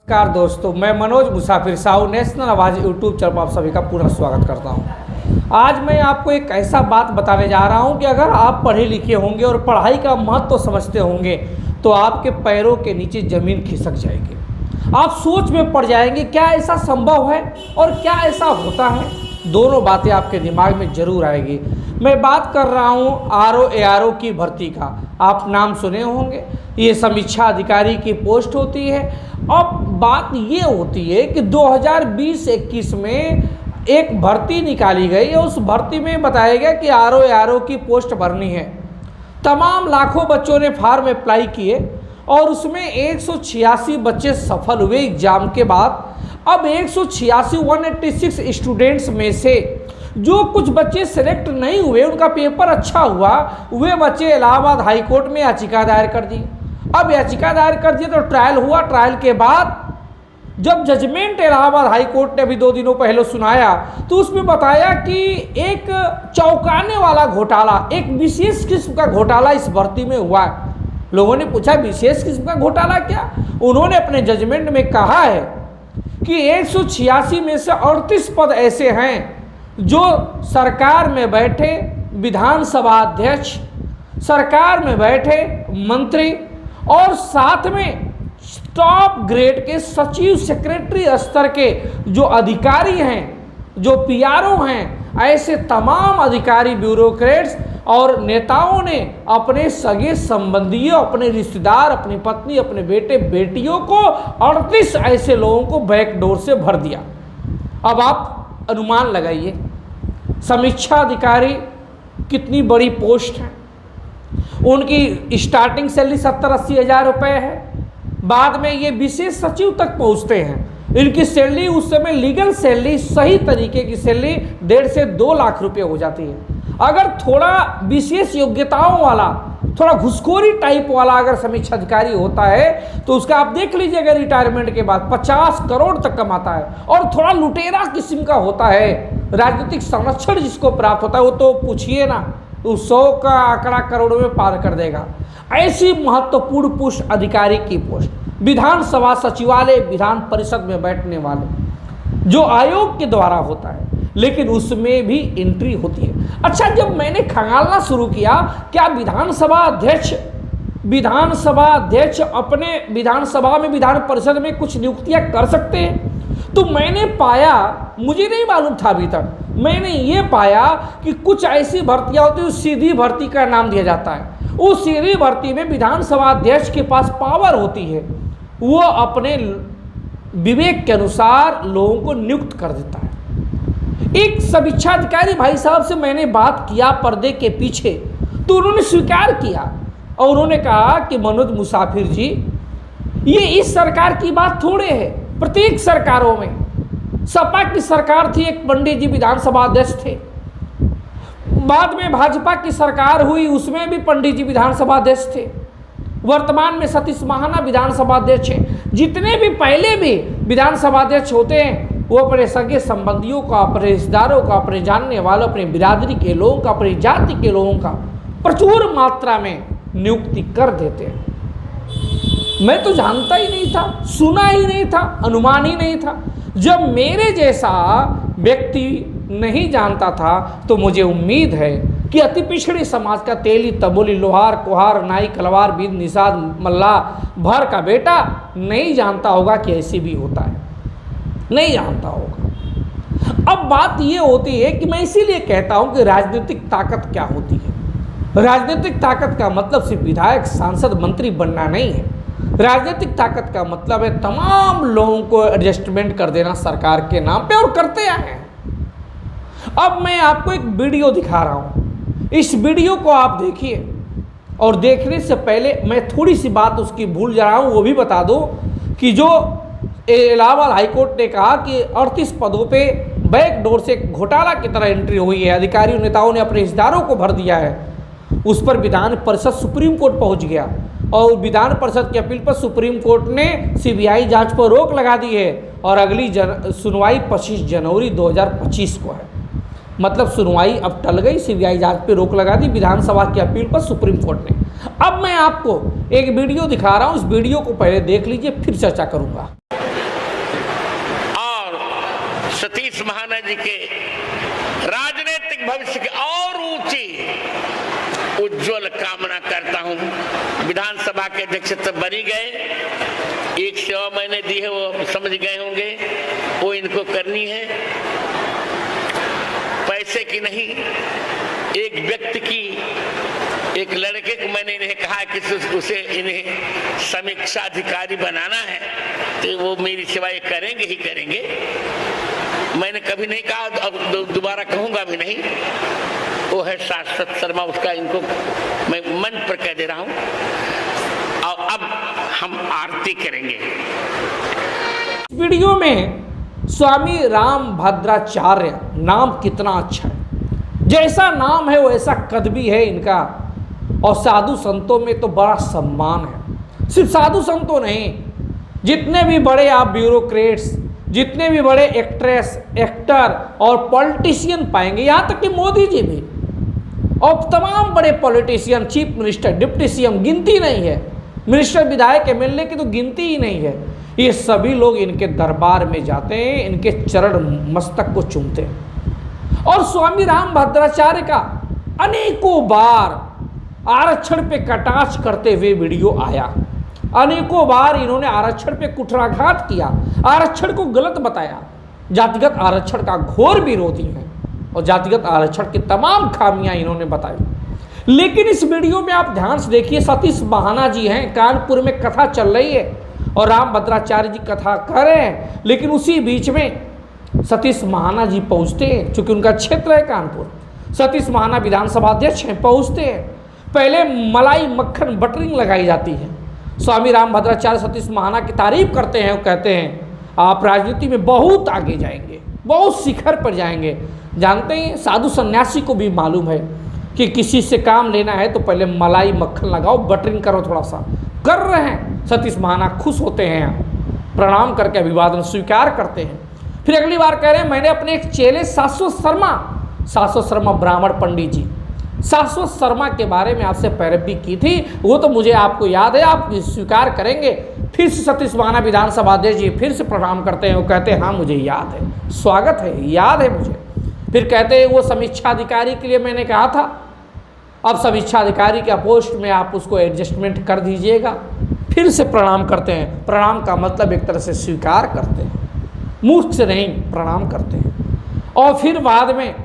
नमस्कार दोस्तों, मैं मनोज मुसाफिर साहू नेशनल आवाज़ यूट्यूब चैनल पर आप सभी का पुनः स्वागत करता हूं। आज मैं आपको एक ऐसा बात बताने जा रहा हूं कि अगर आप पढ़े लिखे होंगे और पढ़ाई का महत्व तो समझते होंगे तो आपके पैरों के नीचे ज़मीन खिसक जाएगी। आप सोच में पड़ जाएंगे, क्या ऐसा संभव है और क्या ऐसा होता है। दोनों बातें आपके दिमाग में जरूर आएगी। मैं बात कर रहा हूँ आरओ एआरओ की भर्ती का। आप नाम सुने होंगे, ये समीक्षा अधिकारी की पोस्ट होती है। अब बात ये होती है कि 2020-21 में एक भर्ती निकाली गई है। उस भर्ती में बताया गया कि आरओ एआरओ की पोस्ट भरनी है। तमाम लाखों बच्चों ने फॉर्म अप्लाई किए और उसमें 186 बच्चे सफल हुए एग्जाम के बाद। अब 186 स्टूडेंट्स में से जो कुछ बच्चे सेलेक्ट नहीं हुए, उनका पेपर अच्छा हुआ, वे बच्चे इलाहाबाद हाई कोर्ट में याचिका दायर कर दी। अब याचिका दायर कर दी तो ट्रायल हुआ। ट्रायल के बाद जब जजमेंट इलाहाबाद हाई कोर्ट ने अभी 2 दिनों पहले सुनाया तो उसमें बताया कि एक चौंकाने वाला घोटाला, एक विशेष किस्म का घोटाला इस भर्ती में हुआ है। लोगों ने पूछा विशेष किस्म का घोटाला क्या? उन्होंने अपने जजमेंट में कहा है कि 186 में से 38 पद ऐसे हैं जो सरकार में बैठे विधानसभा अध्यक्ष, सरकार में बैठे मंत्री और साथ में टॉप ग्रेड के सचिव, सेक्रेटरी स्तर के जो अधिकारी हैं, जो पीआरओ हैं, ऐसे तमाम अधिकारी, ब्यूरोक्रेट्स और नेताओं ने अपने सगे संबंधियों, अपने रिश्तेदार, अपनी पत्नी, अपने बेटे बेटियों को 38 ऐसे लोगों को बैकडोर से भर दिया। अब आप अनुमान लगाइए, समीक्षा अधिकारी कितनी बड़ी पोस्ट है। उनकी स्टार्टिंग सैलरी 70-80 हज़ार रुपये है। बाद में ये विशेष सचिव तक पहुंचते हैं। इनकी सैलरी उस समय लीगल सैलरी, सही तरीके की सैलरी 1.5 से 2 लाख रुपये हो जाती है। अगर थोड़ा विशेष योग्यताओं वाला, थोड़ा घुसखोरी टाइप वाला अगर समीक्षा अधिकारी होता है तो उसका आप देख लीजिएगा रिटायरमेंट के बाद 50 करोड़ तक कमाता है। और थोड़ा लुटेरा किस्म का होता है, राजनीतिक संरक्षण जिसको प्राप्त होता है, वो तो पूछिए ना, तो 100 का आंकड़ा करोड़ों में पार कर देगा। ऐसी महत्वपूर्ण पोस्ट अधिकारी की पोस्ट, विधानसभा सचिवालय, विधान परिषद में बैठने वाले, जो आयोग के द्वारा होता है, लेकिन उसमें भी एंट्री होती है। अच्छा, जब मैंने खंगालना शुरू किया क्या विधानसभा अध्यक्ष अपने विधानसभा में, विधान परिषद में कुछ नियुक्तियां कर सकते हैं, तो मैंने पाया, मुझे नहीं मालूम था अभी तक, मैंने ये पाया कि कुछ ऐसी भर्तियां होती है, सीधी भर्ती का नाम दिया जाता है। उस सीधी भर्ती में विधानसभा अध्यक्ष के पास पावर होती है, वो अपने विवेक के अनुसार लोगों को नियुक्त कर देता है। एक समीक्षा अधिकारी भाई साहब से मैंने बात किया पर्दे के पीछे, तो उन्होंने स्वीकार किया और उन्होंने कहा कि मनोज मुसाफिर जी, ये इस सरकार की बात थोड़े है, प्रत्येक सरकारों में, सपा की सरकार थी, एक पंडित जी विधानसभा अध्यक्ष थे। बाद में भाजपा की सरकार हुई, उसमें भी पंडित जी विधानसभा अध्यक्ष थे। वर्तमान में सतीश महाना विधानसभा अध्यक्ष हैं। जितने भी पहले भी विधानसभा अध्यक्ष होते हैं वो अपने सगे संबंधियों का, अपने रिश्तेदारों का, अपने जानने वालों, अपनी बिरादरी के लोगों का, अपनी जाति के लोगों का प्रचुर मात्रा में नियुक्ति कर देते हैं। मैं तो जानता ही नहीं था, सुना ही नहीं था, अनुमान ही नहीं था। जब मेरे जैसा व्यक्ति नहीं जानता था तो मुझे उम्मीद है कि अति पिछड़े समाज का तेली, तबोली, लोहार, कुहार, नाई, कलवार, बीद, निषाद, मल्लाह, भर का बेटा नहीं जानता होगा कि ऐसे भी होता है, नहीं जानता होगा। अब बात ये होती है कि मैं इसीलिए कहता हूं कि राजनीतिक ताकत क्या होती है। राजनीतिक ताकत का मतलब सिर्फ विधायक, सांसद, मंत्री बनना नहीं है। राजनीतिक ताकत का मतलब है तमाम लोगों को एडजस्टमेंट कर देना सरकार के नाम पे, और करते आए हैं। अब मैं आपको एक वीडियो दिखा रहा हूं, इस वीडियो को आप देखिए, और देखने से पहले मैं थोड़ी सी बात उसकी भूल जा रहा हूं, वो भी बता दूं कि जो इलाहाबाद हाईकोर्ट ने कहा कि 38 पदों पे बैकडोर से घोटाला की तरह एंट्री हुई है, अधिकारियों नेताओं ने अपने रिश्तेदारों को भर दिया है, उस पर विधान परिषद सुप्रीम कोर्ट पहुंच गया और विधान परिषद की अपील पर सुप्रीम कोर्ट ने सीबीआई जांच पर रोक लगा दी है और अगली सुनवाई 25 जनवरी 2025 को है। मतलब सुनवाई अब टल गई, सीबीआई जांच पे रोक लगा दी विधानसभा की अपील पर सुप्रीम कोर्ट ने। अब मैं आपको एक वीडियो दिखा रहा हूं, उस वीडियो को पहले देख लीजिए, फिर चर्चा करूंगा। सतीश महाना जी के राजनीतिक भविष्य की और ऊंची उज्जवल कामना करता हूं। विधानसभा के अध्यक्ष तो बनी गए, एक सेवा मैंने दी है वो समझ गए होंगे, वो इनको करनी है, पैसे की नहीं। एक व्यक्ति की, एक लड़के को मैंने इन्हें कहा कि उसे इन्हें समीक्षा अधिकारी बनाना है, तो वो मेरी सेवा ये करेंगे ही करेंगे। मैंने कभी नहीं कहा, अब दोबारा कहूंगा भी नहीं। वो है शाश्वत शर्मा, उसका इनको मैं मंच पर कह दे रहा हूं। और अब हम आरती करेंगे। वीडियो में स्वामी रामभद्राचार्य नाम कितना अच्छा है, जैसा नाम है वैसा कद भी है इनका, और साधु संतों में तो बड़ा सम्मान है। सिर्फ साधु संतों नहीं, जितने भी बड़े आप ब्यूरोक्रेट्स, जितने भी बड़े एक्ट्रेस, एक्टर और पॉलिटिशियन पाएंगे, यहाँ तक कि मोदी जी भी और तमाम बड़े politician, chief minister, deputy CM, गिनती नहीं है, मिनिस्टर, विधायक, एमएलए की तो गिनती ही नहीं है। ये सभी लोग इनके दरबार में जाते हैं, इनके चरण मस्तक को चूमते हैं। और स्वामी रामभद्राचार्य का अनेकों बार आरक्षण पे कटाक्ष करते हुए वीडियो आया, अनेकों बार इन्होंने आरक्षण पे कुठाराघात किया, आरक्षण को गलत बताया, जातिगत आरक्षण का घोर विरोधी है और जातिगत आरक्षण की तमाम खामियां इन्होंने बताई। लेकिन इस वीडियो में आप ध्यान से देखिए, सतीश महाना जी हैं, कानपुर में कथा चल रही है और रामभद्राचार्य जी कथा कर रहे हैं, लेकिन उसी बीच में सतीश महाना जी पहुंचते हैं, चूंकि उनका क्षेत्र है कानपुर। सतीश महाना विधानसभा अध्यक्ष हैं, पहुंचते हैं, पहले मलाई मक्खन बटरिंग लगाई जाती है। स्वामी रामभद्राचार्य सतीश महाना की तारीफ करते हैं और कहते हैं आप राजनीति में बहुत आगे जाएंगे, बहुत शिखर पर जाएंगे। जानते हैं, साधु सन्यासी को भी मालूम है कि किसी से काम लेना है तो पहले मलाई मक्खन लगाओ, बटरिंग करो, थोड़ा सा कर रहे हैं। सतीश महाना खुश होते हैं, प्रणाम करके अभिवादन स्वीकार करते हैं। फिर अगली बार कह रहे हैं मैंने अपने एक चेले शाश्वत शर्मा ब्राह्मण पंडित जी, शाश्वत शर्मा के बारे में आपसे पैरवी की थी, वो तो मुझे आपको याद है, आप स्वीकार करेंगे। फिर से सतीश महाना विधानसभा अध्यक्ष जी फिर से प्रणाम करते हैं, वो कहते हैं हाँ मुझे याद है, स्वागत है, याद है मुझे। फिर कहते हैं वो समीक्षा अधिकारी के लिए मैंने कहा था, अब समीक्षा अधिकारी के पोस्ट में आप उसको एडजस्टमेंट कर दीजिएगा। फिर से प्रणाम करते हैं, प्रणाम का मतलब एक तरह से स्वीकार करते हैं, मूर्ख से नहीं, प्रणाम करते हैं। और फिर बाद में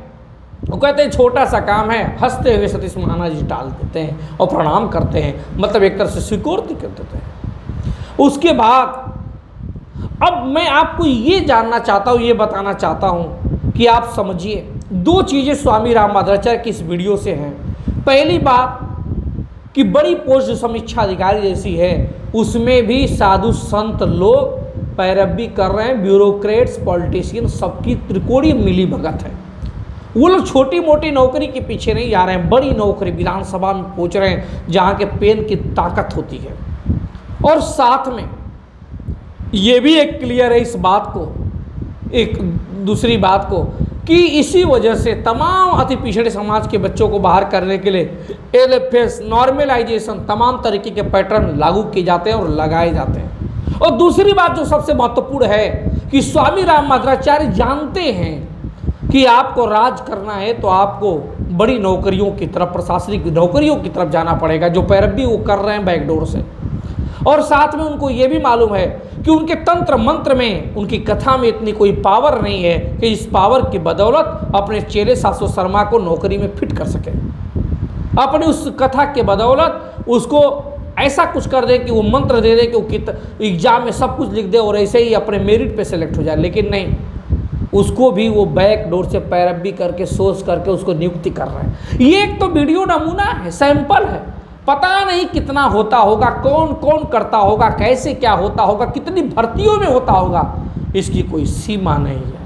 वो कहते हैं छोटा सा काम है, हंसते हुए सतीश महाना जी टाल देते हैं और प्रणाम करते हैं, मतलब एक तरह से स्वीकृति कर देते हैं। उसके बाद अब मैं आपको ये जानना चाहता हूँ, ये बताना चाहता हूँ कि आप समझिए, दो चीज़ें स्वामी रामभद्राचार्य की इस वीडियो से हैं। पहली बात कि बड़ी पोस्ट जो समीक्षा अधिकारी जैसी है उसमें भी साधु संत लोग पैरवी कर रहे हैं, ब्यूरोक्रेट्स, पॉलिटिशियन, सबकी त्रिकोणीय मिली भगत है। वो लोग छोटी मोटी नौकरी के पीछे नहीं जा रहे हैं, बड़ी नौकरी विधानसभा में पहुंच रहे हैं जहां के पेन की ताकत होती है। और साथ में ये भी एक क्लियर है इस बात को, एक दूसरी बात को, कि इसी वजह से तमाम अति पिछड़े समाज के बच्चों को बाहर करने के लिए एलएफएस, नॉर्मलाइजेशन, तमाम तरीके के पैटर्न लागू किए जाते हैं और लगाए जाते हैं। और दूसरी बात जो सबसे महत्वपूर्ण है कि स्वामी रामभद्राचार्य जानते हैं कि आपको राज करना है तो आपको बड़ी नौकरियों की तरफ, प्रशासनिक नौकरियों की तरफ जाना पड़ेगा, जो पैरवी वो कर रहे हैं बैकडोर से। और साथ में उनको ये भी मालूम है कि उनके तंत्र मंत्र में, उनकी कथा में इतनी कोई पावर नहीं है कि इस पावर की बदौलत अपने चेले शाश्वत शर्मा को नौकरी में फिट कर सके। अपनी उस कथा के बदौलत उसको ऐसा कुछ कर दे कि वो मंत्र दे दे कि वो एग्जाम में सब कुछ लिख दे और ऐसे ही अपने मेरिट पे सेलेक्ट हो जाए। लेकिन नहीं, उसको भी वो बैक डोर से पैरवी करके, सोच करके उसको नियुक्ति कर रहे हैं। ये एक तो वीडियो नमूना है, सैंपल है, पता नहीं कितना होता होगा, कौन कौन करता होगा, कैसे क्या होता होगा, कितनी भर्तियों में होता होगा, इसकी कोई सीमा नहीं है।